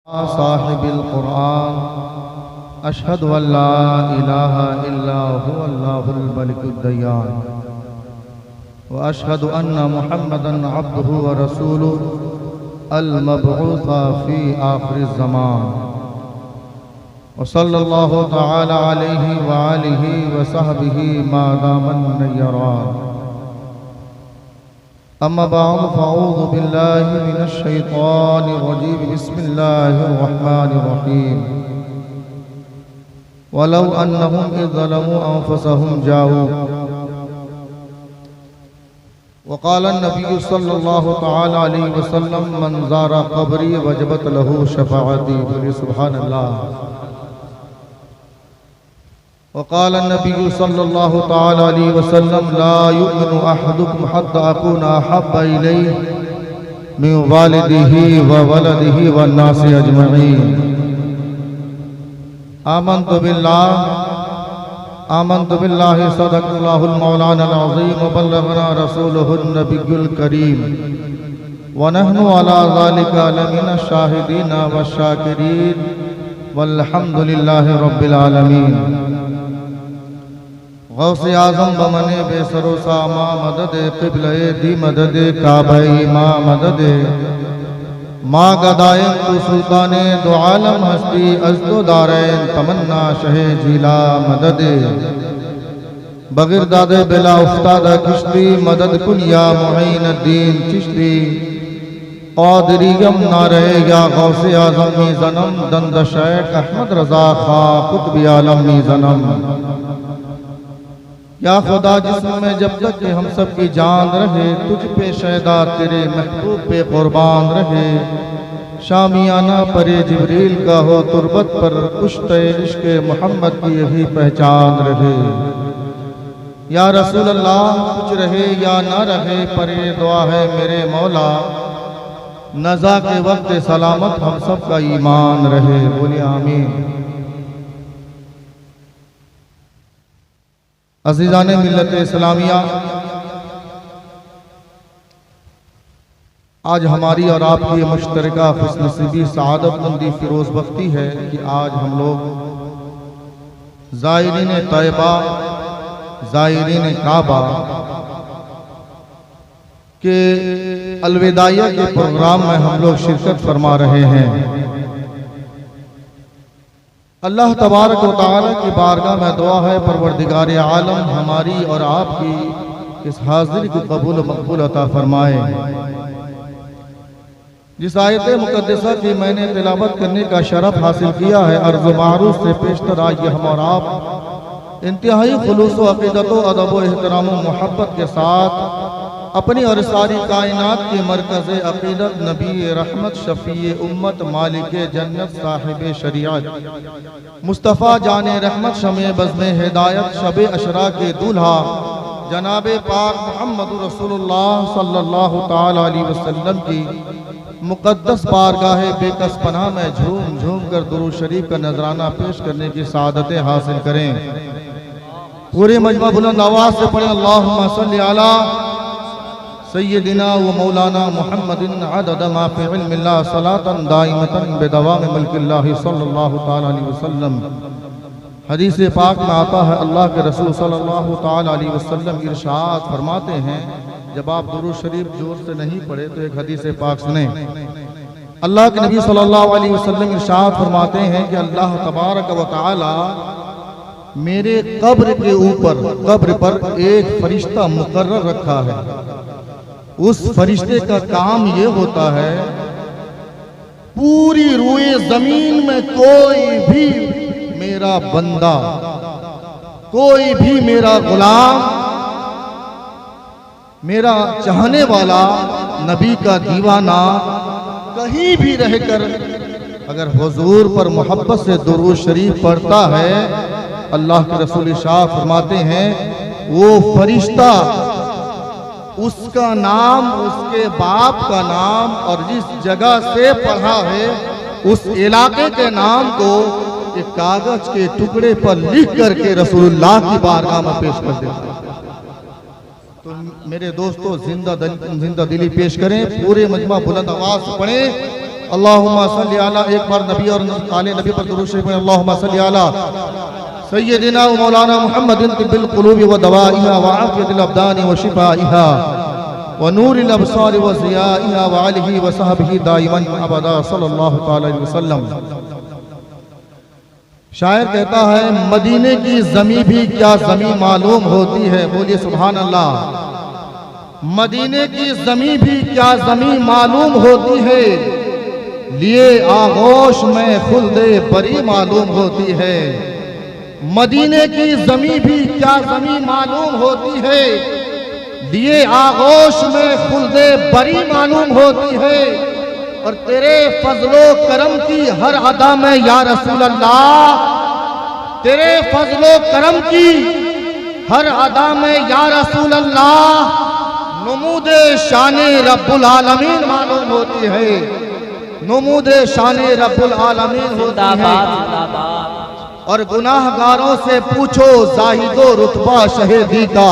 साहिबिल कुरान अशहदु अल्ला इलाहा इल्ला हुवल्लाहुल मलिकुद दय्यान व अशहदु अन्ना मुहम्मदन अब्दुहु व रसूलुहु अल मबऊसा फी आखिरिज़ ज़मान व सल्लल्लाहु तआला अलैहि व आलिहि व सहबिहि मा दामन नय्यरान। अम्मा बाद फ़अऊज़ु बिल्लाहि मिनश शैतानिर रजीम बिस्मिल्लाहिर रहमानिर रहीम। वलौ अन्नहुम इज़ ज़लमू अनफुसहुम जाऊ वक़ाल नबी सल्लल्लाहु तआला अलैहि वसल्लम मन ज़ारा क़ब्री वजबत लहू शफ़ाअती। बोलिए सुभान अल्लाह। वक़ाल नबी सल्लल्लाहु तआला अलैहि वसल्लम ला युमिनु अहदुकुम हत्ता अकूना अहब्बा इलैहि मिन वालिदिही व वलदिही वन नासि अजमईन। आमन्तु बिल्लाहि सदक़ल्लाहुल मौलानाल अज़ीम व बल्लगना रसूलुहुन नबियुल करीम व नहनु अला ज़ालिका लमिनश शाहिदीन व शाकिरीन वल्हम्दुलिल्लाहि रब्बिल आलमीन। गौसे आज़म बमने बेसरो सामा मदद क़िबले दी मदद काबई माँ मदद माँ गदायन तु सुल्ताने दो आलम हस्ती अज़्दो दारैन तमन्ना शहे जिला मदद बग़ैर दादे बिला उस्तादा किश्ती मदद कुनिया मुईनुद्दीन चिश्ती क़ादिरियम ना रहे या गौसे आज़म मी ज़नम दंद शेख अहमद रज़ा खा कुतुब आलम मी ज़नम। या खुदा जिसमें जब तक कि हम सब की जान रहे तुझ पे शैदा तेरे महबूब पे कुर्बान रहे। शामियाना परे जिब्रील का हो तुरबत पर कुश्ते इश्क़ मोहम्मद की यही पहचान रहे। या रसूल अल्लाह कुछ रहे या ना रहे पर ये दुआ है मेरे मौला नज़ा के वक्त सलामत हम सब का ईमान रहे। बोलिए आमीन। अज़ीज़ाने मिल्लत इस्लामिया, आज हमारी और आपकी मुश्तरका खुशनसीबी सआदतमंदी फिरोज़ बख्ती है कि आज हम लोग ज़ायरीन तैयबा ज़ायरीन काबा के अलविदाइया के प्रोग्राम में हम लोग शिरकत फरमा रहे हैं। अल्लाह तबारक व तआला की बारगाह में दुआ है परवरदिगार आलम हमारी और आपकी इस हाज़िरी को कबूल मकबूल अता फरमाए। जिस आयत मुक़द्दसा की मैंने तिलावत करने का शरफ हासिल किया है अर्ज़ मारूफ से पेशतर आज हम और आप इंतहाई खुलूस व अक़ीदत व अदब व एहतराम व मोहब्बत के साथ अपनी और सारी कायनात के मरकज़ अक़ीदत नबी रहमत शफ़ी उम्मत मालिक जन्नत साहिब शरीयत मुस्तफ़ा जाने रहमत शमे बज़्म हिदायत शब अशरा के दूल्हा जनाब पाक मोहम्मद रसूलुल्लाह सल्लल्लाहु ताला अलैहि वसल्लम की मुक़द्दस बारगाह बेकस पनाह में झूम झूम कर दुरूद शरीफ का नजराना पेश करने की सआदतें हासिल करें। पूरे मजमा बुलंद आवाज़ से पढ़ें अल्लाहुम्मा सल्लि अला सय्यदिना व मौलाना मुहम्मदिन अदद मा फी इल्मिल्लाह सलातन दाइमतन बिदवाम मुल्किल्लाह सल्लल्लाहु ताला अलैहि वसल्लम। हदीस पाक में आता है अल्लाह के रसूल सल्लल्लाहु ताला अलैहि वसल्लम इरशाद फरमाते हैं, जब आप दुरूद शरीफ जोर से नहीं पढ़े तो एक हदीस पाक सुने। अल्लाह के नबी सल्लल्लाहु अलैहि वसल्लम इरशाद फरमाते हैं कि अल्लाह तबारक व तआला मेरे कब्र के ऊपर कब्र पर एक फरिश्ता मुकर्रर रखा है। उस फरिश्ते का काम ये होता है पूरी रूए जमीन में कोई भी मेरा बंदा कोई भी मेरा गुलाम मेरा चाहने वाला नबी का दीवाना कहीं भी रहकर अगर हुजूर पर मोहब्बत से दुरूद शरीफ पढ़ता है अल्लाह के रसूल शाह फरमाते हैं वो फरिश्ता उसका नाम उसके बाप का नाम और जिस जगह से पढ़ा है उस इलाके के नाम को एक कागज के टुकड़े पर लिख करके रसूलुल्लाह की बारगाह में पेश कर देता है। तो मेरे दोस्तों जिंदा दिली पेश करें, पूरे मजमा बुलंद आवाज से पढ़ें अल्लाहुम्मा सल्ली अला, एक बार नबी और आले नबी पर दुरूद शरीफ में अल्लाहुम्मा सल्ली अला सय्यदिना व मौलाना मुहम्मदिन तिब्बिल क़ुलूबि व दवाइहा व आफ़ियतिल अब्दानि व शिफ़ाइहा व नूरिल अब्सारि व ज़ियाइहा व आलिहि व सहबिही दाइमन अबदा सल्लल्लाहु तआला अलैहि वसल्लम। शायर कहता है, मदीने की ज़मीं भी क्या ज़मीं मालूम होती है। बोलिए सुभान अल्लाह। मदीने की ज़मीं भी क्या ज़मीं मालूम होती है, लिए आगोश में खुल्दे बरी मालूम होती है। मदीने की ज़मीं भी क्या ज़मीं मालूम होती है, लिए आगोश में खुल्दे बरी मालूम होती है। और तेरे फजलो करम की हर अदा में या रसूल अल्लाह, तेरे फजलो करम की हर अदा में या रसूल अल्लाह नुमूदे शाने रब्बुल आलमीन मालूम होती है, नुमूदे शाने रब्बुल आलमीन होती है। और गुनाहगारों से पूछो जाहिदो रुतबा शहीदी का,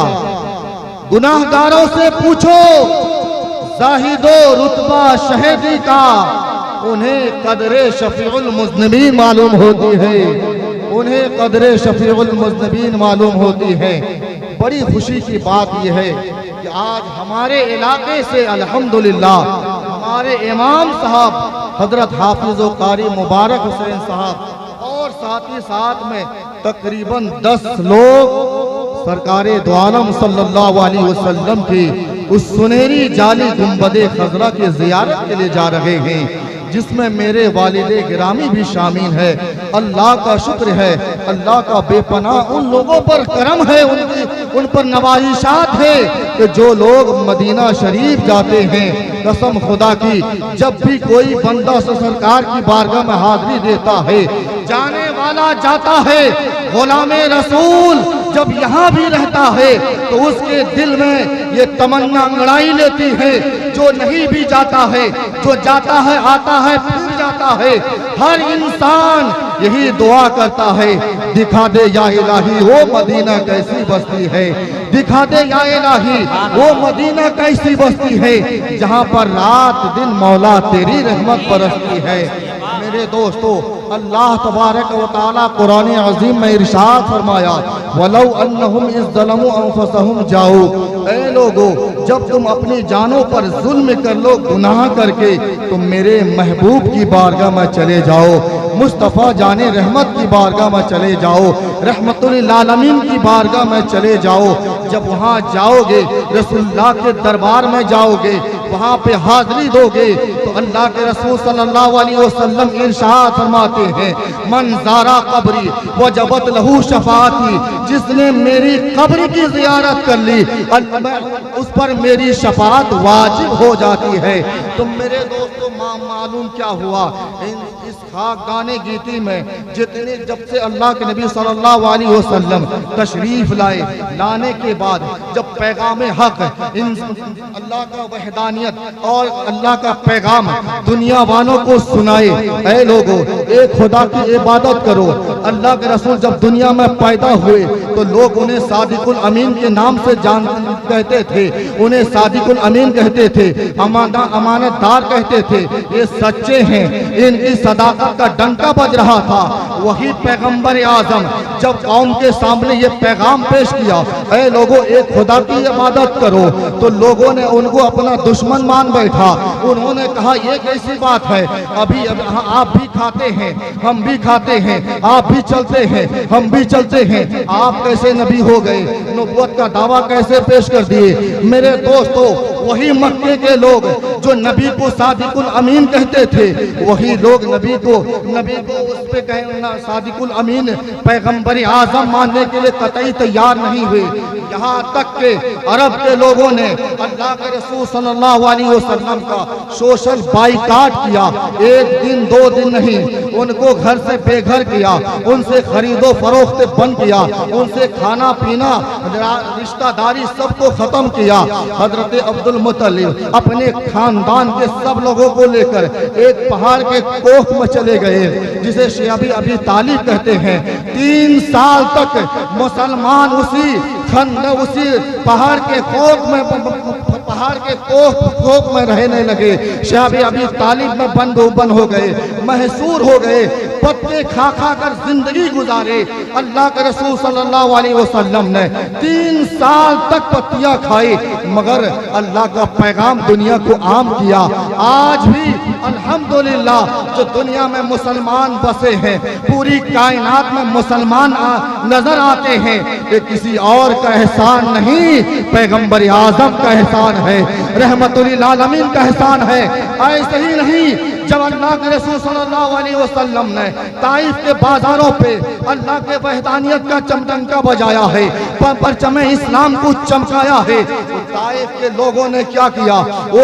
गुनाहगारों से पूछो जाहिदो रुतबा शहीदी का, उन्हें कदरे शफीउल मुज़निबीन मालूम होती है, उन्हें कदरे शफीउल मुज़निबीन मालूम होती है। बड़ी खुशी की बात यह है कि आज हमारे इलाके से अल्हम्दुलिल्लाह हमारे इमाम साहब हजरत हाफिज़ व कारी मुबारक हुसैन साहब और साथ ही साथ में तकरीबन 10 लोग सरकारे दो आलम सल्लल्लाहु अलैहि वसल्लम की उस सुनहरी जाली गुंबदे खजरा की जियारत के लिए जा रहे हैं, जिसमें मेरे वालिदे गिरामी भी शामिल है। अल्लाह का शुक्र है, अल्लाह का बेपनाह उन लोगों पर करम है, उन पर नवाइशात है कि जो लोग मदीना शरीफ जाते हैं, कसम खुदा की जब भी कोई बंदा सरकार की बारगाह में हाजिरी देता है, जाने वाला जाता है। गुलामे रसूल जब यहाँ भी रहता है तो उसके दिल में ये तमन्ना अंगड़ाई लेती है, जो नहीं भी जाता है, जो जाता है आता है फिर जाता है, हर इंसान यही दुआ करता है, दिखा दे या इलाही वो मदीना कैसी बस्ती है, दिखा दे या इलाही वो मदीना कैसी बस्ती है, जहाँ पर रात दिन मौला तेरी रहमत बरसती है। मेरे दोस्तों, अल्लाह तबारक व तआला कुरान अज़ीम में इरशाद फरमाया, वलौ अन्नहुम इज़्ज़लमू अनफुसहुम जाओ, ऐ लोगो जब तुम अपनी जानों पर जुल्म कर लो गुनाह करके, तुम मेरे महबूब की बारगाह में चले जाओ, मुस्तफ़ा जाने रहमत की बारगाह में चले जाओ, रहमतुल आलमीन की बारगाह में चले जाओ। जब वहाँ जाओगे, रसूलुल्लाह के दरबार में जाओगे, वहाँ पे हाजिरी दोगे, तो अल्लाह के रसूल सल्लल्लाहु अलैहि वसल्लम इरशाद फरमाते हैं, मन ज़ारा कब्री वजबत लहू शफाअती, जिसने मेरी कब्र की ज़ियारत कर ली उस पर मेरी शफाअत वाजिब हो जाती है। तो मेरे दोस्तों, मालूम क्या हुआ इस खाक गाने गीती में, जितने जब से अल्लाह के नबी सल्लल्लाहु अलैहि वसल्लम तशरीफ लाने के बाद जब पैगाम हक अल्लाह का वहदानियत और अल्लाह का पैगाम दुनिया वालों को सुनाए, ऐ लोगों एक खुदा की इबादत करो। अल्लाह के रसूल जब दुनिया में पैदा हुए तो लोग उन्हें सादिकुल अमीन के नाम से कहते थे, उन्हें सादिकुल अमीन कहते थे, अमानतदार कहते थे, ये सच्चे हैं, इनकी सदाकत का डंका बज रहा था। वही पैगंबर आजम जब कौम के सामने ये पैगाम पेश किया, ऐ लोगों एक खुदा की इबादत करो, तो लोगों ने उनको अपना दुश्मन मान बैठा। उन्होंने कहा ये कैसी बात है, अभी आप भी खाते हैं हम भी खाते हैं, आप भी चलते हैं हम भी चलते हैं, आप कैसे नबी हो गए, नबूवत का दावा कैसे पेश कर दिए। मेरे दोस्तों, वही मक्के के लोग जो नबी को सादिकुल अमीन कहते थे, वही लोग नबी को उस पे कहना सादिकुल अमीन पैगंबर आजम मानने के लिए कतई तैयार नहीं हुए। यहाँ तक के अरब के लोगों ने अल्लाह के रसूल सल्लल्लाहु अलैहि वसल्लम का सोशल बाइकाट किया, एक दिन दो दिन नहीं, उनको घर से बेघर किया, उनसे खरीदो फरोख्त बंद किया, उनसे खाना पीना रिश्तेदारी सबको खत्म किया। हजरत अब्दुल मुत्तलिब अपने खानदान के सब लोगों को लेकर एक पहाड़ के कोख में चले गए, जिसे शियाबी अभी तालिब कहते हैं। 3 साल तक मुसलमान उसी पहाड़ के कोख में पहाड़ के कोख में रहने लगे। शहब अबी तालिब में बंद हो गए, महसूर हो गए, पत्ते खा खा कर जिंदगी गुजारे। अल्लाह के रसूल सल्लल्लाहु अलैहि वसल्लम ने 3 साल तक पत्तियां खाई, मगर अल्लाह का पैगाम दुनिया को आम किया। आज भी अल्हम्दुलिल्लाह जो दुनिया में मुसलमान बसे हैं, पूरी कायनात में मुसलमान नजर आते हैं, ये किसी और का एहसान नहीं, पैगंबर आजम का एहसान है, रहमतुल लिल आलमीन का एहसान है। ऐसे ही नहीं, जब अल्लाह के रसूल सल्लल्लाहु अलैहि वसल्लम ने ताइफ के बाजारों पे अल्लाह के वहदानियत का चमचंका बजाया है, परचमे इस्लाम को चमकाया है, तो ताइफ के लोगों ने क्या किया, वो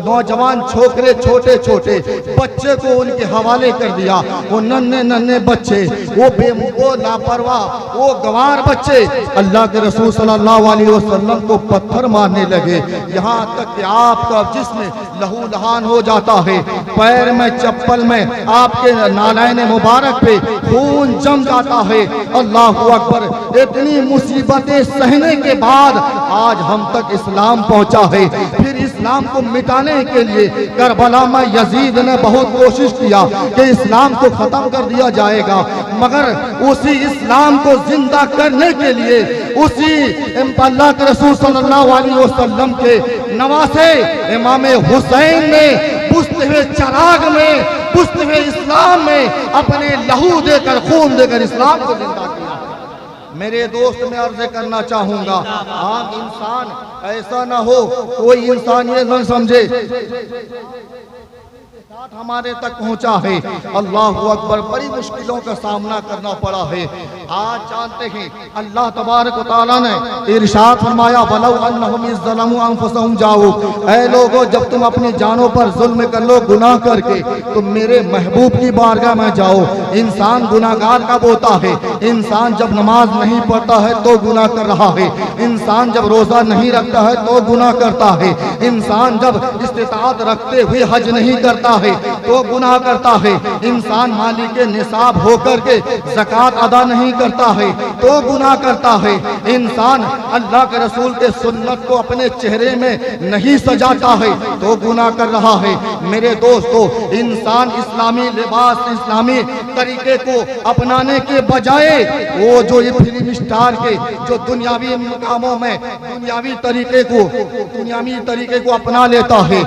नौजवान छोकरे छोटे छोटे बच्चे को उनके हवाले कर दिया। वो नन्हे नन्हे बच्चे, वो लापरवाह, वो गंवार बच्चे अल्लाह के रसूल सल्लल्लाहु अलैहि वसल्लम को पत्थर मारने लगे, यहाँ तक कि आपका जिस्म लहू लहान हो जाता है, पैर में चप्पल में आपके नालैन मुबारक पे खून जम जाता है। अल्लाह अकबर। इतनी मुसीबतें सहने के बाद आज हम तक इस्लाम पहुंचा है। फिर इस्लाम को मिटाने के लिए करबला में यजीद ने बहुत कोशिश किया कि इस्लाम को खत्म कर दिया जाएगा, मगर उसी इस्लाम को जिंदा करने के लिए उसी अल्लाह के रसूल सल्लल्लाहु अलैहि वसल्लम के नवासे इमाम हुसैन ने बुझते हुए चिराग में, बुझते हुए इस्लाम में अपने लहू देकर, खून देकर इस्लाम को जिंदा किया। मेरे दोस्त, मैं अर्ज करना चाहूंगा, आम इंसान ऐसा ना हो, कोई इंसान ये न समझे हमारे तक पहुंचा है। अल्लाह अकबर। बड़ी मुश्किलों का सामना करना पड़ा है। आज जानते हैं अल्लाह तबारक व तआला ने इरशाद फरमाया, वलौ अन्नहुम इज़्ज़लमू अनफुसहुम जाओ, ऐ लोगों जब तुम अपनी जानों पर जुल्म कर लो गुनाह करके, तो मेरे महबूब की बारगाह में जाओ। इंसान गुनाहगार कब होता है? इंसान जब नमाज नहीं पढ़ता है तो गुनाह कर रहा है, इंसान जब रोजा नहीं रखता है तो गुनाह करता है, इंसान जब इस्तिताअत रखते हुए हज नहीं करता है तो गुनाह करता है, इंसान मालिक निसाब होकर के ज़कात अदा नहीं करता है तो गुनाह करता है, इंसान अल्लाह के रसूल के सुन्नत को अपने चेहरे में नहीं सजाता है तो गुनाह कर रहा है। मेरे दोस्तों, इंसान इस्लामी लिबास, इस्लामी तरीके को अपनाने के बजाय वो जो ये फिल्म स्टार के जो दुनियावी कामों में दुनियावी तरीके को अपना लेता है,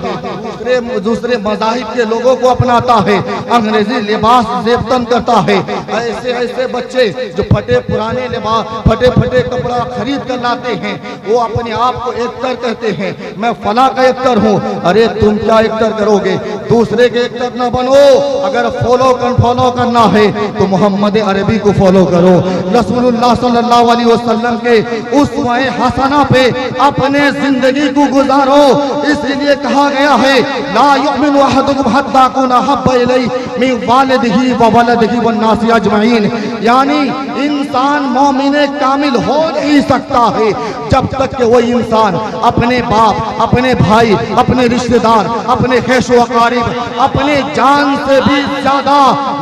दूसरे मज़ाहिब के लोगों को अपनाता है, अंग्रेजी लिबास जेबतन करता है। ऐसे बच्चे जो फटे पुराने लिबास, फटे कपड़ा खरीद कर लाते हैं, वो अपने आप को एक्टर कहते हैं, मैं फला का एक्टर हूँ। अरे तुम क्या एक्टर करोगे? दूसरे के एक्टर न बनो। अगर फॉलो करना है तो मोहम्मद अरबी को फॉलो करो, रसूलुल्लाह सल्लल्लाहु अलैहि वसल्लम के उसवे हसना पे अपने जिंदगी को गुजारो। इसलिए कहा गया है, ला युमिनु अहदुकुम हत्ता कुना हब्बा इलैहि मिन वालिदिही व वलदिही वन नासी अजमईन। यानी इंसान मोमिने कामिल हो नहीं सकता है जब तक कि वो इंसान अपने बाप, अपने भाई, अपने रिश्तेदार, अपने खैश व अकारिब, अपने जान से भी ज्यादा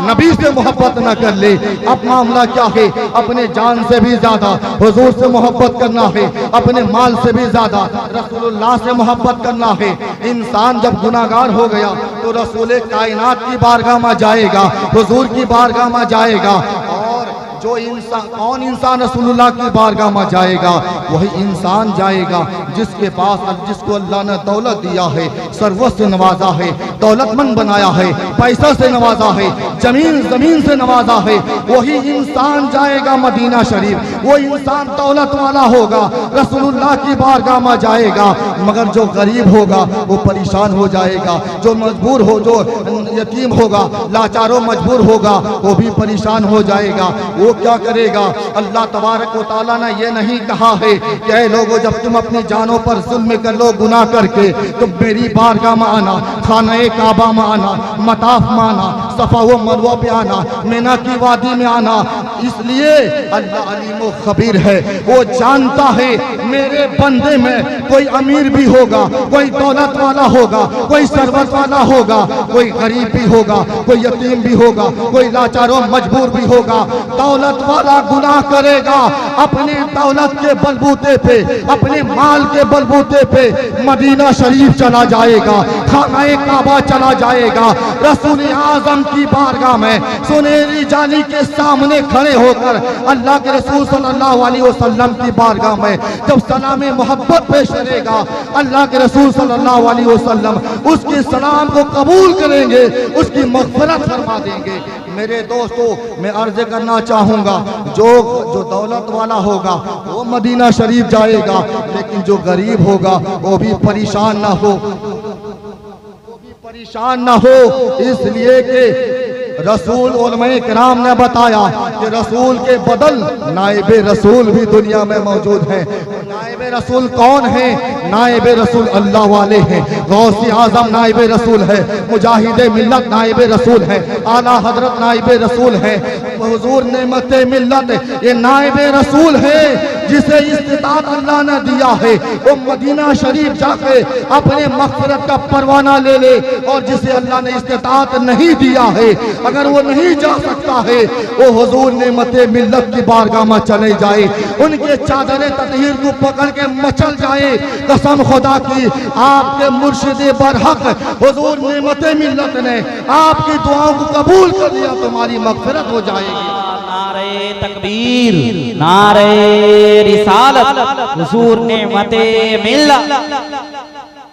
नबी से मोहब्बत न कर ले। अब मामला क्या है? अपने जान से भी ज्यादा हुजूर से मोहब्बत करना है, अपने माल से भी ज्यादा रसूलुल्लाह से मोहब्बत करना है। इंसान जब गुनाहगार हो गया तो रसूल कायनात की बारगाह में जाएगा, हुजूर की बारगाह में जाएगा। और जो इंसान, कौन इंसान रसूलुल्लाह की बारगाह में जाएगा? वही इंसान जाएगा जिसके पास, जिसको अल्लाह ने दौलत दिया है, सर्वस्व से नवाजा है, दौलतमंद बनाया है, पैसा से नवाजा है, जमीन से नवाजा है। वही इंसान जाएगा मदीना शरीफ, वो इंसान दौलत वाला होगा, रसूलुल्लाह की बारगाह में जाएगा। मगर जो गरीब होगा वो परेशान हो जाएगा, जो मजबूर हो, जो यतीम होगा, लाचारों मजबूर होगा, वो भी परेशान हो जाएगा। वो क्या करेगा? अल्लाह तबारक व तआला ने ये नहीं कहा है कि ऐ लोगों जब तुम अपनी जानों पर जुल्म कर लो गुनाह करके, तो मेरी बारगाह में आना, खाने काबा में आना, मताफ में आना, सफा व मरवा पे आना, मीना की वादी में आना। इसलिए अल्लाह अलीम व खबीर है, वो जानता है मेरे बंदे में कोई अमीर भी होगा, कोई दौलत वाला होगा, कोई सरवत वाला होगा, कोई गरीब भी होगा, कोई यतीम भी होगा, कोई लाचारों मजबूर भी होगा। दौलत वाला गुनाह करेगा, अपने दौलत के बलबूते पे, अपने माल के बलबूते पे मदीना शरीफ चला जाएगा, खानाए काबा चला जाएगा, रसूल आजम की बारगाह में सुनहरी जाली के सामने खड़े होकर अल्लाह के रसूल सल्लल्लाहु अलैहि वसल्लम की बारगाह में जब सलाम मोहब्बत पेश करेगा, अल्लाह के रसूल सल्लल्लाहु अलैहि वसल्लम उसके सलाम को कबूल करेंगे, उसकी मग़फ़िरत फरमा देंगे। मेरे दोस्तों, मैं अर्ज़ करना चाहूँगा, जो दौलत वाला होगा वो मदीना शरीफ जाएगा, लेकिन जो गरीब होगा वो भी परेशान ना हो, इसलिए कि रसूल उलमाए किराम ने बताया कि रसूल के बदल नाइबे रसूल भी दुनिया में मौजूद हैं। नाइबे रसूल कौन है? नाइबे रसूल अल्लाह वाले हैं। गौसे आजम नाइबे रसूल है, मुजाहिदे मिल्लत नाइबे रसूल है, आला हजरत नाइबे रसूल है, हुजूर नेमते मिल्लत ये नाइबे रसूल है। जिसे इस्तिताअत अल्लाह ने दिया है वो मदीना शरीफ जाके अपने मग़फ़िरत का परवाना ले ले, और जिसे अल्लाह ने इस्तिताअत नहीं दिया है, अगर वो नहीं जा सकता है, वो हुजूर नेमते मिल्लत की बारगाह में चले जाए, उनके चादर ततहीर को पकड़ के मचल जाए। कसम खुदा की, आपके मुर्शिद बरहक हुजूर नेमते मिल्लत ने आपकी दुआओं को कबूल कर लिया, तुम्हारी मग़फ़िरत हो जाएगी। नारे तकबीर, नारे रिसालत, हुजूर नेमते मिल्लत।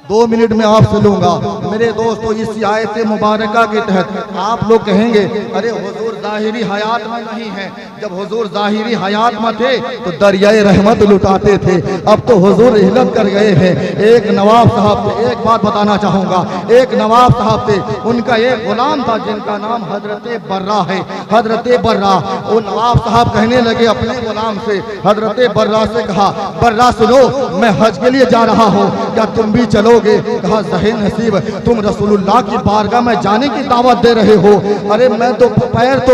2 मिनट में आपसे लूंगा। मेरे दोस्तों, इस आयत मुबारका के तहत आप लोग कहेंगे अरे हुजूर ज़ाहिरी हयात में नहीं है, जब हुजूर ज़ाहिरी हयात में थे तो दरियाए रहमत लुटाते थे, अब तो हुजूर हिलत कर गए हैं। एक नवाब साहब थे, एक बात बताना चाहूँगा, एक नवाब साहब थे, उनका एक गुलाम था जिनका नाम हजरत बर्रा है। हजरत बर्रा, वो नवाब साहब कहने लगे अपने गुलाम से, हजरत बर्रा से कहा, बर्रा सुनो, मैं हज के लिए जा रहा हूँ, क्या तुम भी चलो? कहा ज़हे नसीब, तुम रसूलुल्लाह की बारगाह में जाने की दावत दे रहे हो। अरे मैं तो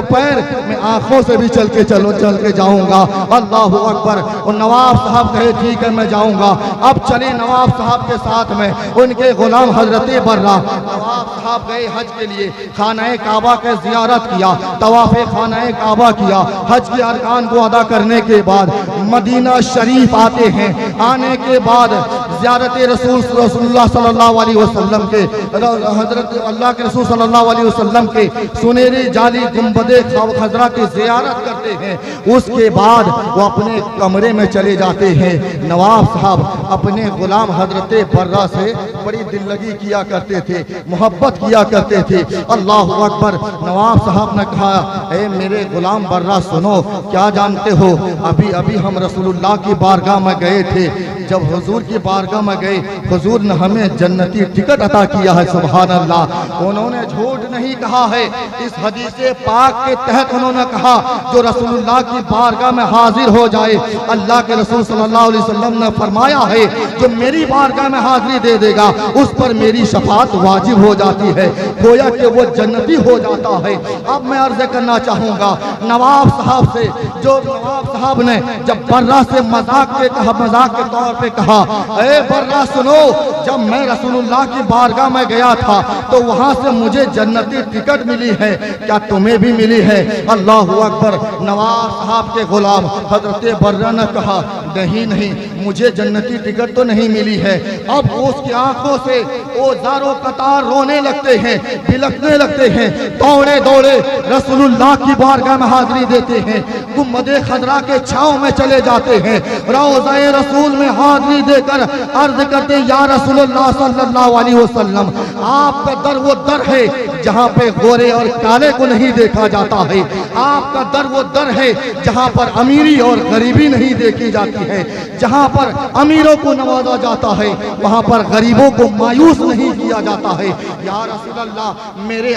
पैर मैं आंखों से भी चल के जाऊंगा। अल्लाहु अकबर। और नवाब साहब कहे ठीक है मैं जाऊंगा। अब चले नवाब साहब के साथ में उनके गुलाम हजरत बर्रा। नवाब साहब गए हज के लिए, खानाए काबा के जियारत किया, तवाफ़े खानाए काबा किया, हज के अरकान को अदा करने के बाद मदीना शरीफ आते हैं। आने के बाद ज़ियारत रसूलुल्लाह सल्लल्लाहु अलैहि वसल्लम के, हजरत अल्लाह के रसूल सल्लल्लाहु अलैहि वसल्लम के सुनहरी जाली गुंबदे खजरा की ज़ियारत करते हैं। उसके बाद वो अपने कमरे में चले जाते हैं। नवाब साहब अपने गुलाम हजरत बर्रा से बड़ी दिललगी किया करते थे, मोहब्बत किया करते थे। अल्लाह अकबर। नवाब साहब ने कहा, ए मेरे गुलाम बर्रा सुनो, क्या जानते हो, अभी अभी हम रसूलुल्लाह की बारगाह में गए थे। जब हुजूर की बारगाह में गए, हुजूर ने हमें जन्नती टिकट अता किया है। सुभान अल्लाह। उन्होंने झूठ नहीं कहा है। इस हदीस पाक के तहत उन्होंने कहा, जो रसूलुल्लाह की बारगाह में हाजिर हो जाए, अल्लाह के रसूल सल्लल्लाहु अलैहि वसल्लम ने फरमाया है, जो मेरी बारगाह में हाजिरी दे देगा उस पर मेरी शफाअत वाजिब हो जाती है, गोया कि वो जन्नती हो जाता है। अब मैं अर्ज़ करना चाहूँगा नवाब साहब से, जो नवाब साहब ने जब बर्रा से मजाक के तौर पे कहा, ए बर्रा सुनो, जब मैं रसूलुल्लाह की बारगाह में गया था तो वहां से मुझे जन्नती टिकट मिली है, क्या तुम्हें भी मिली है? अल्लाहु अकबर। नवाब साहब के गुलाम हजरत बर्रा ने कहा, नहीं, मुझे जन्नती टिकट तो नहीं मिली है। अब उसकी आंखों से वो ज़ारो कतार रोने लगते हैं, बिलखने लगते हैं, दौड़े दौड़े रसूलुल्लाह की बारगाह में हाजिरी देते हैं, गुंबदे खजरा के छांव में चले जाते हैं, रोज़ाए रसूल में हाजिरी देकर अर्ज करते, या रसूलुल्लाह सल्लल्लाहु अलैहि वसल्लम, आपका दर वो दर है जहाँ पे गोरे और काले को नहीं देखा जाता है। आपका दर वो दर है जहाँ पर अमीरी और गरीबी नहीं देखी जाती है। जहाँ पर अमीरों को नवाजा जाता है वहाँ पर गरीबों को मायूस नहीं किया जाता है। या रसूलल्लाह, मेरे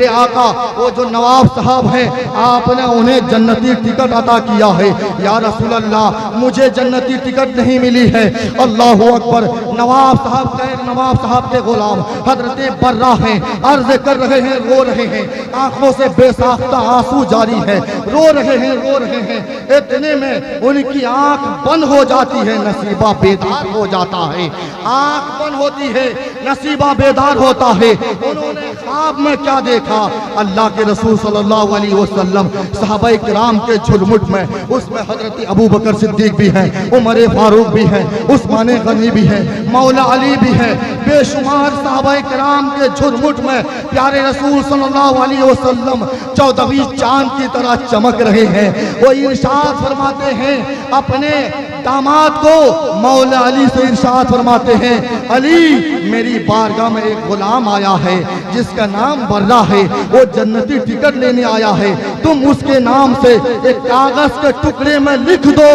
आका वो जो नवाब साहब हैं, आपने उन्हें जन्नती टिकट अता किया है। या रसूलल्लाह, मुझे जन्नती टिकट नहीं मिली है। अल्लाहु अकबर। नवाब साहब के गुलाम हजरत बर्रा हैं, अर्ज कर रहे हैं, रो रहे हैं, आंखों से बेसाख्ता आंसू जारी है, रो रहे हैं। इतने में उनकी आंख बंद हो जाती है, नसीबा बेदार हो जाता है। आंख बंद होती है, नसीबा बेदार होता है। उन्होंने ख्वाब में क्या देखा? अल्लाह के रसूल सल्लल्लाहु अलैहि वसल्लम सहाबाए किराम के झुरमुट में, उसमें हजरत अबू बकर सिद्दीक भी हैं, उमर फारूक भी हैं, उस्मान गनी भी हैं, मौला अली भी हैं। बेशुमार सहाबाए किराम के झुरमुट में प्यारे रसूल सल्लल्लाहु अलैहि वसल्लम 14वीं चांद की तरह चमक रहे हैं। वो इरशाद फरमाते हैं अपने दामाद को, मौला अली से इरशाद फरमाते हैं, अली मेरी बारगाह में एक गुलाम आया है जिसका नाम बर्रा है, वो जन्नती टिकट लेने आया है, तुम उसके नाम से एक कागज के टुकड़े में लिख दो,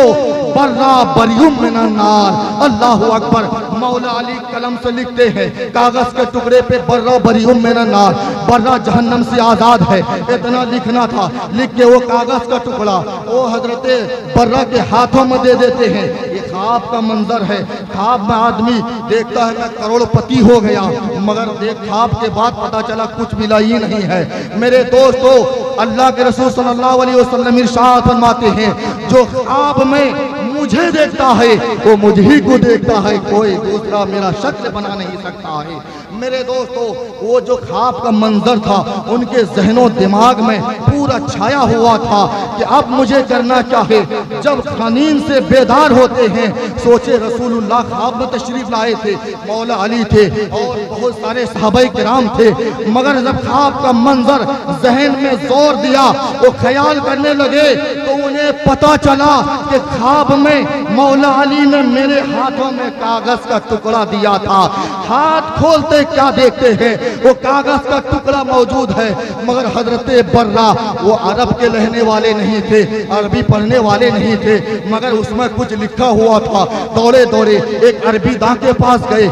बर्रा बरियुम मिनन नार। अल्लाह अकबर। मौला अली कलम से लिखते हैं कागज के टुकड़े पे, बर्रा बरियुम मिनन नार, बर्रा जहन्नम से आजाद है। इतना लिखना था। लिख के वो कागज का टुकड़ा वो हजरत बर्रा के हाथों में दे देते हैं। ये ख्वाब का मंजर है। ख्वाब में आदमी देखता है मैं करोड़पति हो गया, मगर देख ख्वाब के बाद पता चला कुछ मिला ही नहीं है। मेरे दोस्तों, अल्लाह के रसूल सल्लल्लाहु अलैहि वसल्लम इरशाद फरमाते हैं, जो ख्वाब में मुझे देखता है वो मुझे ही को देखता है, कोई दूसरा मेरा शक्ल बना नहीं सकता है। मेरे दोस्तों, वो जो ख्वाब का मंजर था उनके जहनों दिमाग में पूरा छाया हुआ था कि अब मुझे करना क्या है। जब नींद से बेदार होते हैं, सोचे रसूलुल्लाह ख्वाब में तशरीफ लाए थे, मौला अली थे और बहुत सारे सहाबाए किराम थे, मगर जब ख्वाब का मंजर जहन में जोर दिया, वो ख्याल करने लगे तो उन्हें पता चला कि ख्वाब में मौला अली ने मेरे हाथों में कागज का टुकड़ा दिया था। हाथ खोलते क्या देखते हैं, वो कागज का टुकड़ा मौजूद है, मगर हजरत बर्रा वो अरब के रहने वाले नहीं थे, अरबी पढ़ने वाले नहीं थे, मगर उसमें कुछ लिखा हुआ था। दौड़े दौड़े एक अरबी दां के पास गए।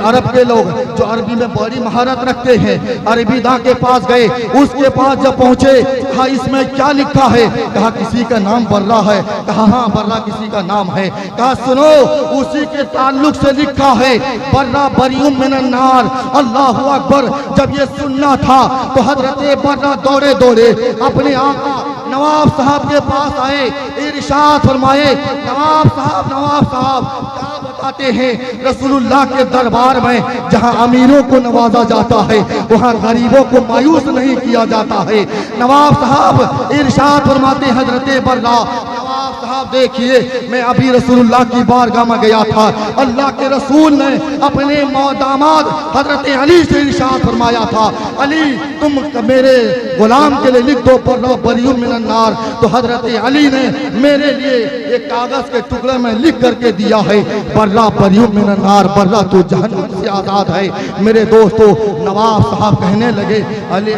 अरब के लोग जो अरबी में बड़ी महारत रखते हैं, अरबी दां के पास गए। उसके पास जब पहुंचे, कहा इसमें क्या लिखा है? कहा किसी का नाम बर्रा है। कहा हाँ बर्रा किसी का नाम है। कहा सुनो, उसी के ताल्लुक से लिखा है, बर्रा बरियुम मिनन नार। अल्लाह अकबर। जब ये सुनना था तो हजरत बर्रा दौड़े दौड़े अपने आका नवाब साहब के पास आए। इरशाद फरमाए, नवाब साहब क्या बताते हैं? रसूलुल्लाह के दरबार में जहां अमीरों को नवाजा जाता है, वहां गरीबों को मायूस नहीं किया जाता है। नवाब साहब इरशाद फरमाते, हजरत बर्रा साहब देखिए, मैं अभी रसूलुल्लाह की बारगाह में गया था, अल्लाह के रसूल ने अपने दामाद हजरत अली से इरशाद फरमाया था, अली तुम मेरे गुलाम के लिए लिख दो बर्रा बरियुम मिनन नार। तो हजरत अली ने मेरे लिए एक कागज के टुकड़े में लिख करके दिया है, बर्रा बरियुम मिनन नार, बर्रा तो जहन्नम से आजाद है। मेरे दोस्तों, नवाब साहब कहने लगे, अली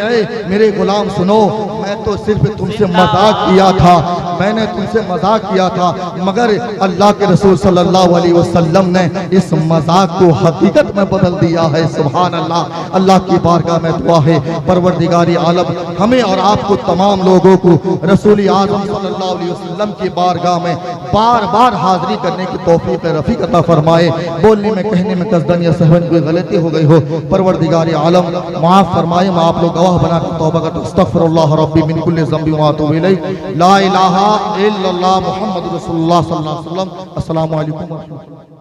मेरे गुलाम सुनो, मैं तो सिर्फ तुमसे मजाक किया था, मैंने तुमसे मजाक किया था, मगर अल्लाह के रसूल सल्लल्लाहु अलैहि वसल्लम ने इस मजाक को हकीकत में बदल दिया है। सुभान अल्लाह। अल्लाह की बारगाह में दुआ है, परवरदिगारी आलम हमें और आपको तमाम लोगों को रसूल आज़म सल्लल्लाहु अलैहि वसल्लम की बारगाह में बार बार हाजिरी करने की तौफीक रफ़ीक अता फरमाए। बोलने में कहने में कसदन या सहवन कोई गलती हो गई हो, परवरदिगारी आलम माफ़ फरमाए। मैं आप लोग गवाह बनाकर तौबा करता हूं, अस्तगफिरुल्लाह रब्बी मिन कुल्लि ज़ंबि व अतूबु इलैह, ला इलाहा इल्लल्लाह मुहम्मद रसूलुल्लाह सल्लल्लाहु अलैहि वसल्लम। अस्सलामु अलैकुम व रहमतुल्लाह।